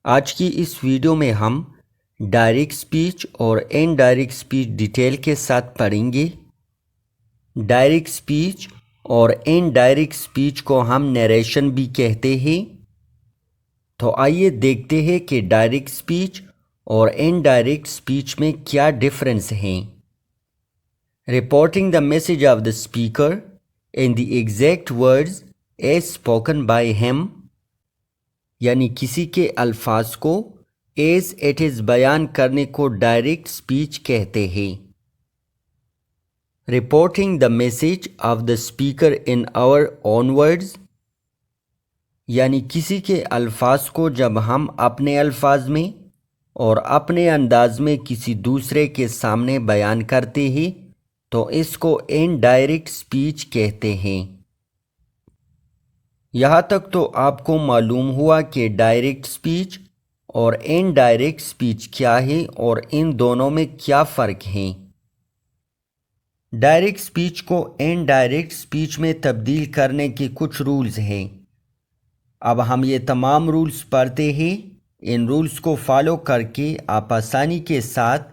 आज की इस वीडियो में हम डायरेक्ट स्पीच और इनडायरेक्ट स्पीच डिटेल के साथ पढ़ेंगे। डायरेक्ट स्पीच और इनडायरेक्ट स्पीच को हम नरेशन भी कहते हैं। तो आइए देखते हैं कि डायरेक्ट स्पीच और इनडायरेक्ट स्पीच में क्या डिफरेंस हैं। Reporting the message of the speaker in the exact words as spoken by him, यानी किसी के अल्फाज को एज इट इज़ बयान करने को डायरेक्ट स्पीच कहते हैं। Reporting the message of the speaker in our own words, यानी किसी के अल्फाज को जब हम अपने अल्फाज में और अपने अंदाज में किसी दूसरे के सामने बयान करते हैं तो इसको इनडायरेक्ट स्पीच कहते हैं। यहाँ तक तो आपको मालूम हुआ कि डायरेक्ट स्पीच और इनडायरेक्ट स्पीच क्या है और इन दोनों में क्या फ़र्क है। डायरेक्ट स्पीच को इनडायरेक्ट स्पीच में तब्दील करने के कुछ रूल्स हैं। अब हम ये तमाम रूल्स पढ़ते हैं। इन रूल्स को फॉलो करके आप आसानी के साथ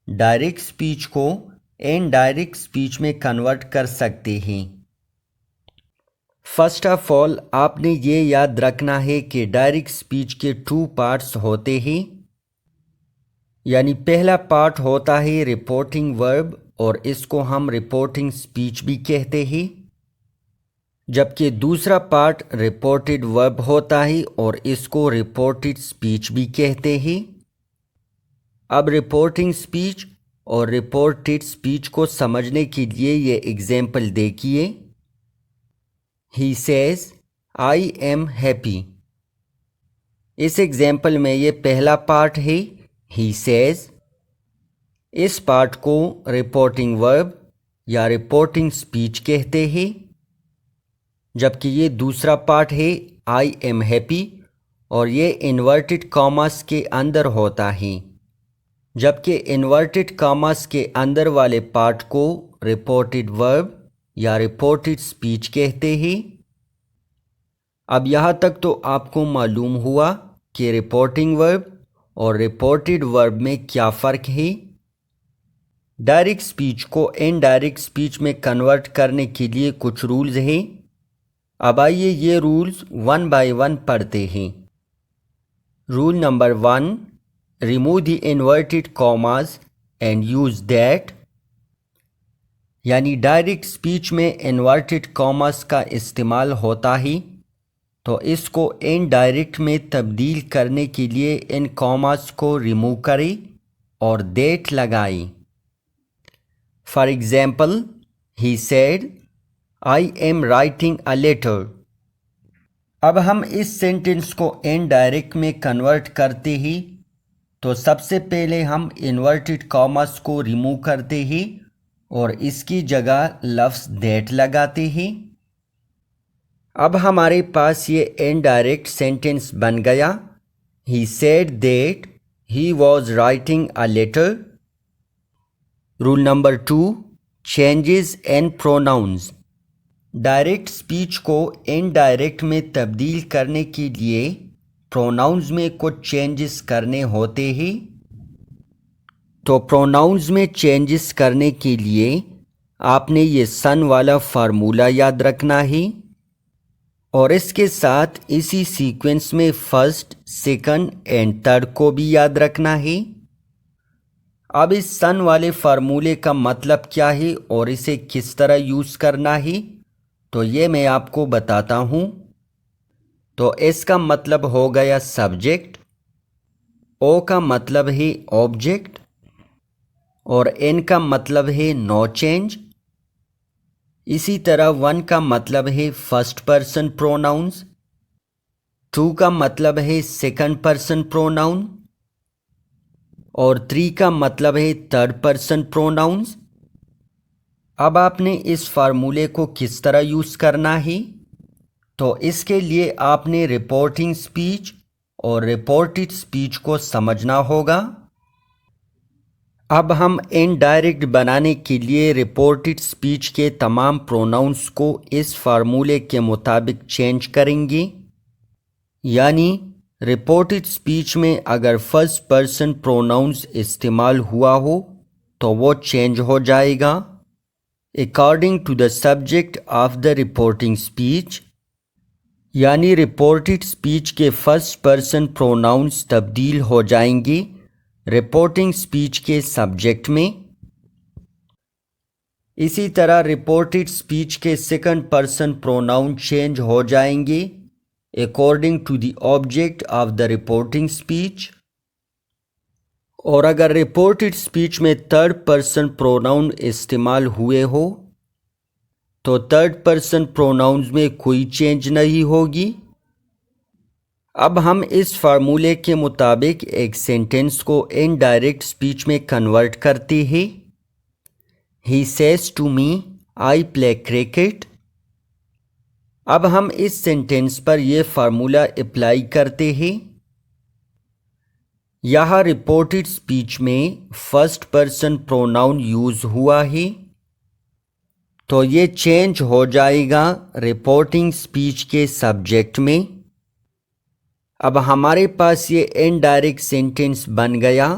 डायरेक्ट स्पीच को इनडायरेक्ट स्पीच में कन्वर्ट कर सकते हैं। फर्स्ट ऑफ ऑल आपने ये याद रखना है कि डायरेक्ट स्पीच के 2 पार्ट्स होते हैं, यानी पहला पार्ट होता है रिपोर्टिंग वर्ब और इसको हम रिपोर्टिंग स्पीच भी कहते हैं, जबकि दूसरा पार्ट रिपोर्टेड वर्ब होता है और इसको रिपोर्टेड स्पीच भी कहते हैं। अब रिपोर्टिंग स्पीच और रिपोर्टेड स्पीच को समझने के लिए ये एग्जाम्पल देखिए। He says I am happy. इस एग्जाम्पल में ये पहला पार्ट है ही सेज। इस पार्ट को रिपोर्टिंग वर्ब या रिपोर्टिंग स्पीच कहते हैं, जबकि ये दूसरा पार्ट है आई एम हैप्पी और ये इन्वर्टेड कॉमास के अंदर होता है, जबकि इन्वर्टेड कॉमास के अंदर वाले पार्ट को रिपोर्टेड वर्ब या रिपोर्टेड स्पीच कहते हैं। अब यहाँ तक तो आपको मालूम हुआ कि रिपोर्टिंग वर्ब और रिपोर्टेड वर्ब में क्या फ़र्क है। डायरेक्ट स्पीच को इनडायरेक्ट स्पीच में कन्वर्ट करने के लिए कुछ रूल्स हैं। अब आइए ये रूल्स 1 बाय 1 पढ़ते हैं। Rule number 1, remove the inverted commas and use that, यानी डायरेक्ट स्पीच में इन्वर्टेड कॉमास का इस्तेमाल होता है तो इसको इनडायरेक्ट में तब्दील करने के लिए इन कॉमास को रिमूव करें और दैट लगाएं। For example, he said I am writing a letter. अब हम इस सेंटेंस को इनडायरेक्ट में कन्वर्ट करते हैं तो सबसे पहले हम इन्वर्टेड कॉमास को रिमूव करते हैं और इसकी जगह लफ्ज़ दैट लगाते हैं। अब हमारे पास ये इनडायरेक्ट सेंटेंस बन गया। He said that he was writing a letter. Rule number 2, changes in pronouns. Direct speech को इनडायरेक्ट में तब्दील करने के लिए प्रोनाउंस में कुछ चेंजेस करने होते हैं। तो प्रोनाउंस में चेंजेस करने के लिए आपने ये सन वाला फार्मूला याद रखना है और इसके साथ इसी सीक्वेंस में फर्स्ट, सेकंड एंड थर्ड को भी याद रखना है। अब इस सन वाले फार्मूले का मतलब क्या है और इसे किस तरह यूज़ करना है तो ये मैं आपको बताता हूँ। तो इसका मतलब हो गया सब्जेक्ट, ओ का मतलब है ऑब्जेक्ट और एन का मतलब है नो चेंज। इसी तरह 1 का मतलब है फर्स्ट पर्सन प्रोनाउंस, 2 का मतलब है सेकंड पर्सन प्रोनाउन और 3 का मतलब है थर्ड पर्सन प्रोनाउंस। अब आपने इस फार्मूले को किस तरह यूज़ करना है तो इसके लिए आपने रिपोर्टिंग स्पीच और रिपोर्टेड स्पीच को समझना होगा। अब हम इनडायरेक्ट बनाने के लिए रिपोर्टेड स्पीच के तमाम प्रोनाउंस को इस फार्मूले के मुताबिक चेंज करेंगे, यानी रिपोर्टेड स्पीच में अगर फर्स्ट पर्सन प्रोनाउंस इस्तेमाल हुआ हो तो वो चेंज हो जाएगा according to the subject of the reporting speech, यानी रिपोर्टेड स्पीच के फर्स्ट पर्सन प्रोनाउंस तब्दील हो जाएंगे रिपोर्टिंग स्पीच के सब्जेक्ट में। इसी तरह रिपोर्टेड स्पीच के सेकंड पर्सन प्रोनाउन चेंज हो जाएंगे according to the object of the reporting speech. और अगर रिपोर्टेड स्पीच में थर्ड पर्सन प्रोनाउन इस्तेमाल हुए हो तो थर्ड पर्सन प्रोनाउंस में कोई चेंज नहीं होगी। अब हम इस फार्मूले के मुताबिक एक सेंटेंस को इनडायरेक्ट स्पीच में कन्वर्ट करते हैं। He says to me, I play cricket. अब हम इस सेंटेंस पर यह फार्मूला अप्लाई करते हैं। यहाँ रिपोर्टेड स्पीच में फर्स्ट पर्सन प्रोनाउन यूज हुआ है तो ये चेंज हो जाएगा रिपोर्टिंग स्पीच के सब्जेक्ट में। अब हमारे पास ये इनडायरेक्ट सेंटेंस बन गया,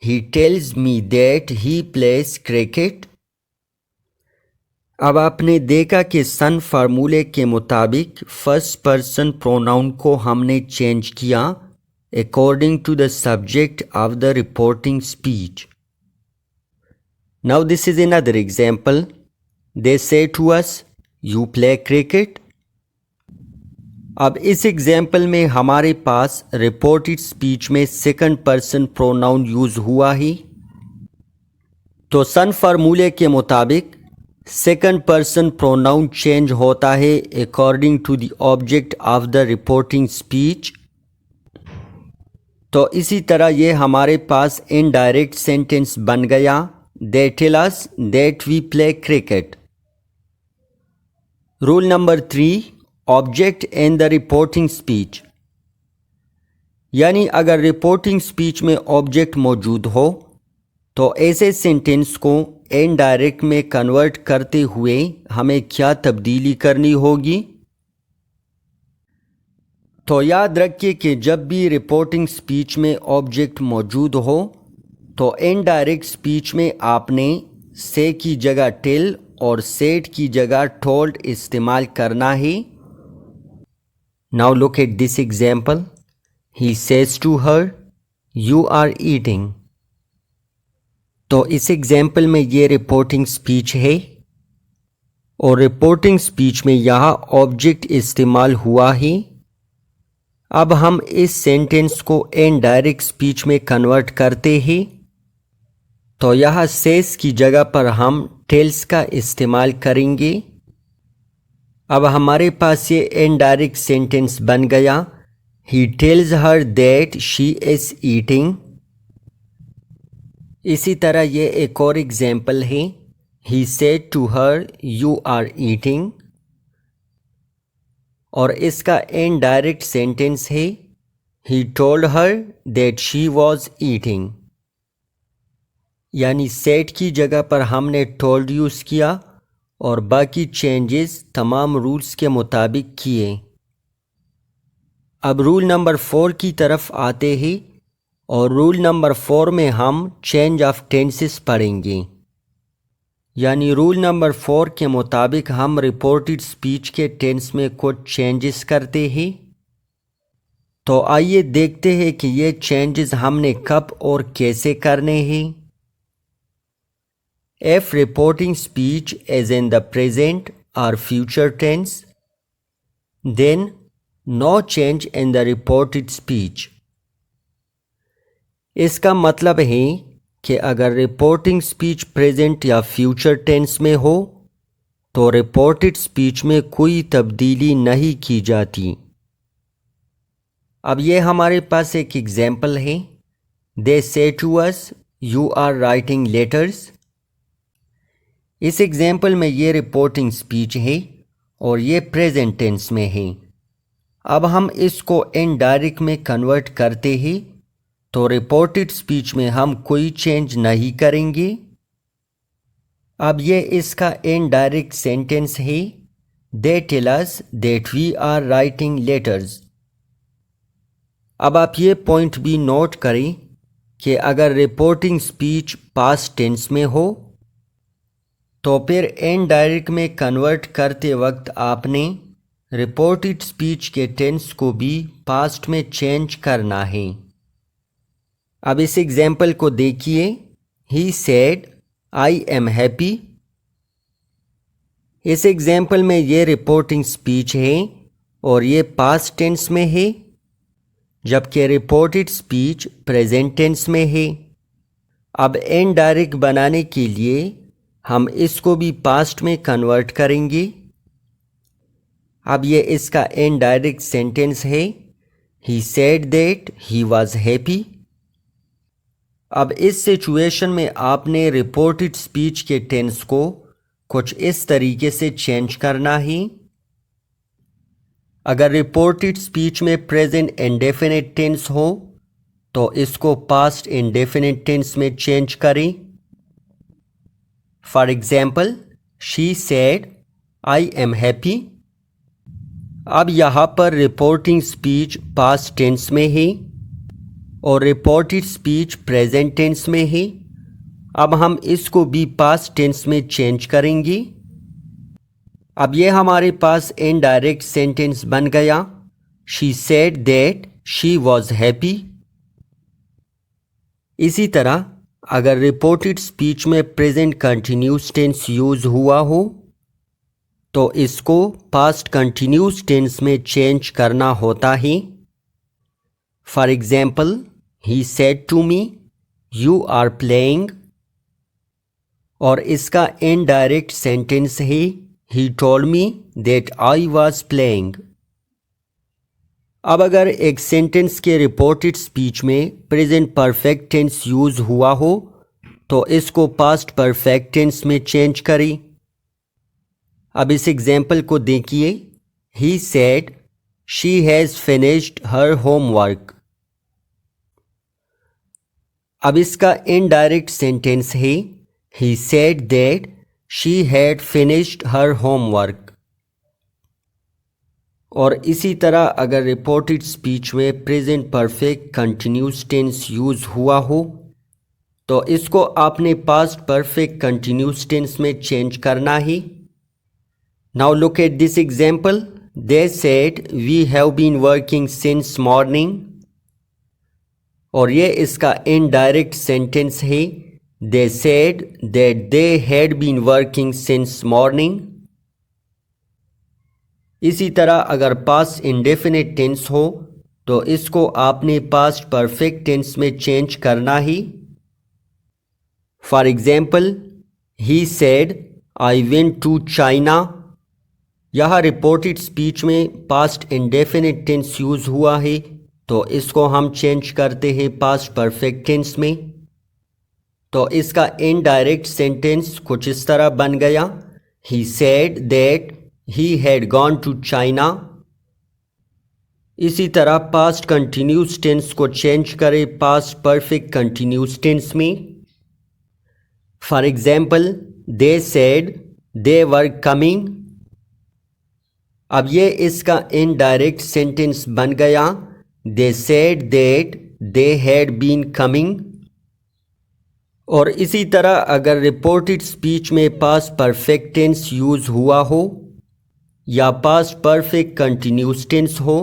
He tells me that he plays cricket. अब आपने देखा कि सन फार्मूले के मुताबिक फर्स्ट पर्सन प्रोनाउन को हमने चेंज किया according to the subject of the reporting speech. Now this is another example. They say to us, you play cricket. अब इस एग्जाम्पल में हमारे पास रिपोर्टेड स्पीच में सेकंड पर्सन प्रोनाउन यूज हुआ ही, तो सन फार्मूले के मुताबिक सेकंड पर्सन प्रोनाउन चेंज होता है according to the object of the reporting speech. तो इसी तरह ये हमारे पास इनडायरेक्ट सेंटेंस बन गया, they tell us that we play cricket. Rule number 3, object in the reporting speech. यानी अगर रिपोर्टिंग स्पीच में ऑब्जेक्ट मौजूद हो तो ऐसे सेंटेंस को इनडायरेक्ट में कन्वर्ट करते हुए हमें क्या तब्दीली करनी होगी। तो याद रखिए कि जब भी रिपोर्टिंग स्पीच में ऑब्जेक्ट मौजूद हो तो इनडायरेक्ट स्पीच में आपने से की जगह टिल और सेड की जगह टोल्ड इस्तेमाल करना है। Now look at this example. He says to her, you are eating. तो इस एग्जाम्पल में ये रिपोर्टिंग स्पीच है और रिपोर्टिंग स्पीच में यहाँ ऑब्जेक्ट इस्तेमाल हुआ है। अब हम इस सेंटेंस को इनडायरेक्ट स्पीच में कन्वर्ट करते हैं तो यहाँ सेस की जगह पर हम टेल्स का इस्तेमाल करेंगे। अब हमारे पास ये इनडायरेक्ट सेंटेंस बन गया, he tells her that she is eating. इसी तरह ये एक और एग्जाम्पल है, he said to her you are eating, और इसका इनडायरेक्ट सेंटेंस है, he told her that she was eating. यानी सेड की जगह पर हमने टोल्ड यूज़ किया और बाकी चेंजेस तमाम रूल्स के मुताबिक किए। अब रूल नंबर 4 की तरफ आते हैं और रूल नंबर 4 में हम चेंज ऑफ टेंसेस पढ़ेंगे। यानी रूल नंबर 4 के मुताबिक हम रिपोर्टेड स्पीच के टेंस में कुछ चेंजेस करते हैं। तो आइए देखते हैं कि ये चेंजेस हमने कब और कैसे करने हैं। If reporting speech is in the present or future tense, then no change in the reported speech. इसका मतलब है कि अगर रिपोर्टिंग स्पीच प्रेजेंट या फ्यूचर टेंस में हो तो रिपोर्टेड स्पीच में कोई तब्दीली नहीं की जाती। अब ये हमारे पास एक एग्जाम्पल है, they say to us you are writing letters. इस एग्जाम्पल में ये रिपोर्टिंग स्पीच है और ये प्रेजेंट टेंस में है। अब हम इसको इनडायरेक्ट में कन्वर्ट करते हैं तो रिपोर्टेड स्पीच में हम कोई चेंज नहीं करेंगे। अब ये इसका इनडायरेक्ट सेंटेंस है, they tell us that we are writing letters. अब आप ये पॉइंट भी नोट करें कि अगर रिपोर्टिंग स्पीच पास्ट टेंस में हो तो फिर इनडायरेक्ट में कन्वर्ट करते वक्त आपने रिपोर्टेड स्पीच के टेंस को भी पास्ट में चेंज करना है। अब इस एग्जाम्पल को देखिए। He said I am happy. इस एग्जाम्पल में ये रिपोर्टिंग स्पीच है और ये पास्ट टेंस में है, जबकि रिपोर्टेड स्पीच प्रेजेंट टेंस में है। अब इनडायरेक्ट बनाने के लिए हम इसको भी पास्ट में कन्वर्ट करेंगे। अब ये इसका इनडायरेक्ट सेंटेंस है, he said that he was happy. अब इस सिचुएशन में आपने रिपोर्टेड स्पीच के टेंस को कुछ इस तरीके से चेंज करना है। अगर रिपोर्टेड स्पीच में प्रेजेंट इंडेफिनिट टेंस हो तो इसको पास्ट इंडेफिनिट टेंस में चेंज करें। For example, she said I am happy. अब यहाँ पर रिपोर्टिंग स्पीच पास्ट टेंस में है और रिपोर्टेड स्पीच प्रेजेंट टेंस में है। अब हम इसको भी पास्ट टेंस में चेंज करेंगे। अब ये हमारे पास इनडायरेक्ट सेंटेंस बन गया, she said that she was happy. इसी तरह अगर रिपोर्टेड स्पीच में प्रेजेंट कंटिन्यूस टेंस यूज हुआ हो तो इसको पास्ट कंटिन्यूस टेंस में चेंज करना होता है। For example, he said to me you are playing, और इसका इनडायरेक्ट सेंटेंस है, he told me that I was playing. अब अगर एक सेंटेंस के रिपोर्टेड स्पीच में प्रेजेंट परफेक्ट टेंस यूज हुआ हो तो इसको पास्ट परफेक्ट टेंस में चेंज करें। अब इस एग्जाम्पल को देखिए। He said she has finished her homework. अब इसका इनडायरेक्ट सेंटेंस है, he said that she had finished her homework. और इसी तरह अगर रिपोर्टेड स्पीच में present perfect continuous tense use हुआ हो तो इसको आपने पास्ट परफेक्ट कंटिन्यूस टेंस में चेंज करना है। Now look at this example. They said we have been working since morning, और ये इसका इनडायरेक्ट सेंटेंस है, they said that they had been working since morning. इसी तरह अगर पास्ट इंडेफिनिट टेंस हो तो इसको आपने पास्ट परफेक्ट टेंस में चेंज करना ही। For example, he said I went to China. यह रिपोर्टेड स्पीच में पास्ट इंडेफिनिट टेंस यूज हुआ है तो इसको हम चेंज करते हैं पास्ट परफेक्ट टेंस में। तो इसका इनडायरेक्ट सेंटेंस कुछ इस तरह बन गया, he said that he had gone to China। इसी तरह पास्ट कंटिन्यूस टेंस को चेंज करें पास्ट परफेक्ट कंटिन्यूस टेंस में। For example, they said they were coming. अब ये इसका इनडायरेक्ट सेंटेंस बन गया, they said that they had been coming. और इसी तरह अगर रिपोर्टेड स्पीच में पास्ट परफेक्ट टेंस यूज हुआ हो या पास्ट परफेक्ट कंटिन्यूस टेंस हो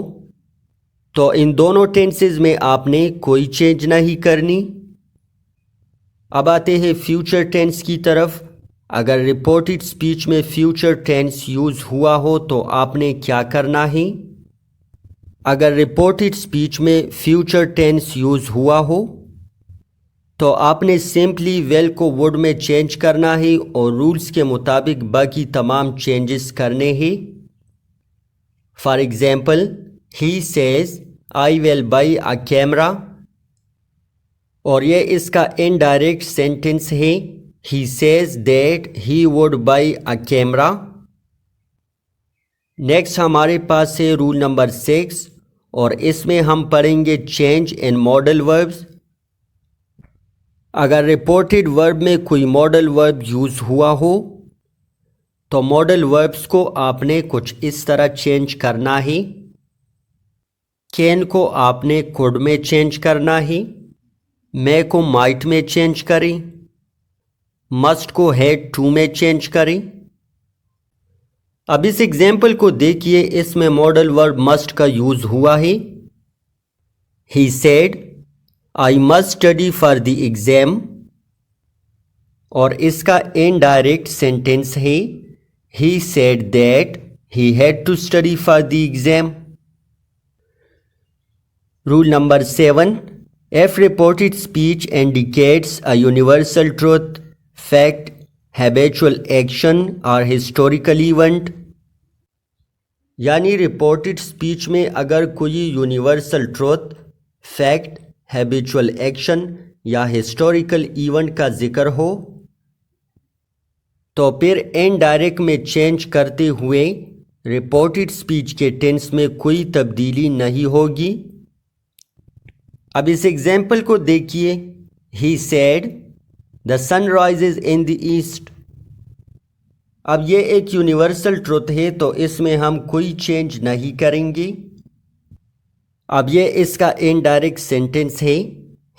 तो इन दोनों टेंसेस में आपने कोई चेंज नहीं करनी। अब आते हैं फ्यूचर टेंस की तरफ। अगर रिपोर्टेड स्पीच में फ्यूचर टेंस यूज हुआ हो तो आपने क्या करना है। अगर रिपोर्टेड स्पीच में फ्यूचर टेंस यूज हुआ हो तो आपने सिंपली वेल को वुड में चेंज करना है और रूल्स के मुताबिक बाकी तमाम चेंजेस करने हैं। For example, he says I will by a camera, और ये इसका इनडायरेक्ट सेंटेंस है, he says that he would buy a camera. Next हमारे पास है रूल नंबर 6 और इसमें हम पढ़ेंगे चेंज इन मॉडल वर्ब्स। अगर रिपोर्टेड वर्ब में कोई मॉडल वर्ब यूज हुआ हो तो मॉडल वर्ब्स को आपने कुछ इस तरह चेंज करना है कैन को आपने कुड में चेंज करना है, मे को माइट में चेंज करें, मस्ट को हैड टू में चेंज करें। अब इस एग्जाम्पल को देखिए, इसमें मॉडल वर्ब मस्ट का यूज हुआ है। He said I must study for the exam, और इसका इनडायरेक्ट सेंटेंस है he said that he had to study for the exam. Rule number 7, if reported speech indicates a universal truth, fact, habitual action or historical event, यानी reported speech में अगर कोई universal truth, fact, habitual action या historical event का जिक्र हो तो फिर इनडायरेक्ट में चेंज करते हुए रिपोर्टेड स्पीच के टेंस में कोई तब्दीली नहीं होगी। अब इस एग्जाम्पल को देखिए, he said the sun rises in the east. अब ये एक यूनिवर्सल ट्रुथ है तो इसमें हम कोई चेंज नहीं करेंगे। अब ये इसका इनडायरेक्ट सेंटेंस है,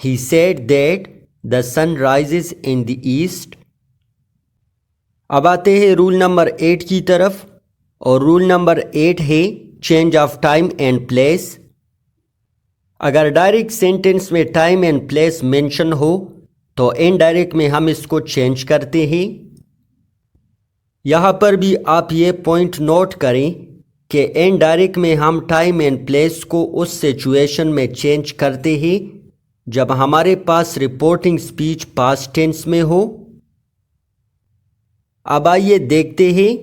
he said that the sun rises in the east. अब आते हैं रूल नंबर 8 की तरफ, और रूल नंबर 8 है change of time and place. अगर डायरेक्ट सेंटेंस में टाइम एंड प्लेस मेंशन हो तो इनडायरेक्ट में हम इसको चेंज करते हैं। यहाँ पर भी आप ये पॉइंट नोट करें कि इनडायरेक्ट में हम टाइम एंड प्लेस को उस सिचुएशन में चेंज करते हैं जब हमारे पास रिपोर्टिंग स्पीच पास्ट टेंस में हो। अब आइए देखते हैं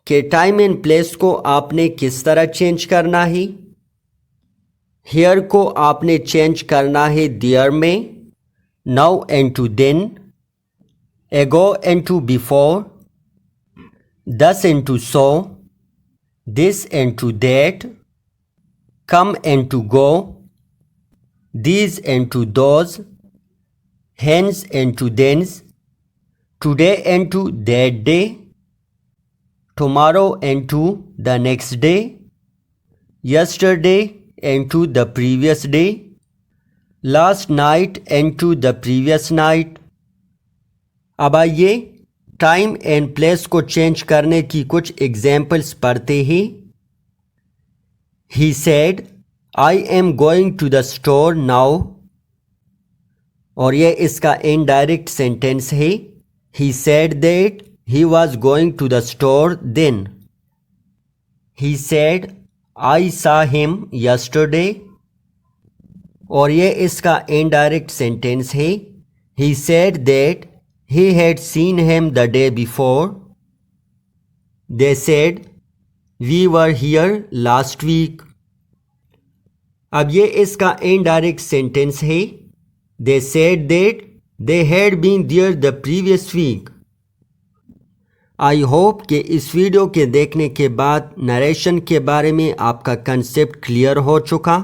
कि टाइम एंड प्लेस को आपने किस तरह चेंज करना है। हियर को आपने चेंज करना है देयर में, now and to then, ago and to before, thus and to so, this and to that, come and to go, these and to those, hence and to thence, today and to that day, tomorrow and to the next day, yesterday and to the previous day, last night and to the previous night। अब आइए time and place को change करने की कुछ examples पढ़ते हैं। He said I am going to the store now, और यह इसका इनडायरेक्ट सेंटेंस है। He said that he was going to the store then. He said I saw him yesterday, और यह इसका इनडायरेक्ट सेंटेंस है। He said that he had seen him the day before. They said we were here last week. अब ये इसका indirect sentence है। They said that they had been there the previous week. I hope कि इस video के देखने के बाद नरेशन के बारे में आपका कंसेप्ट क्लियर हो चुका।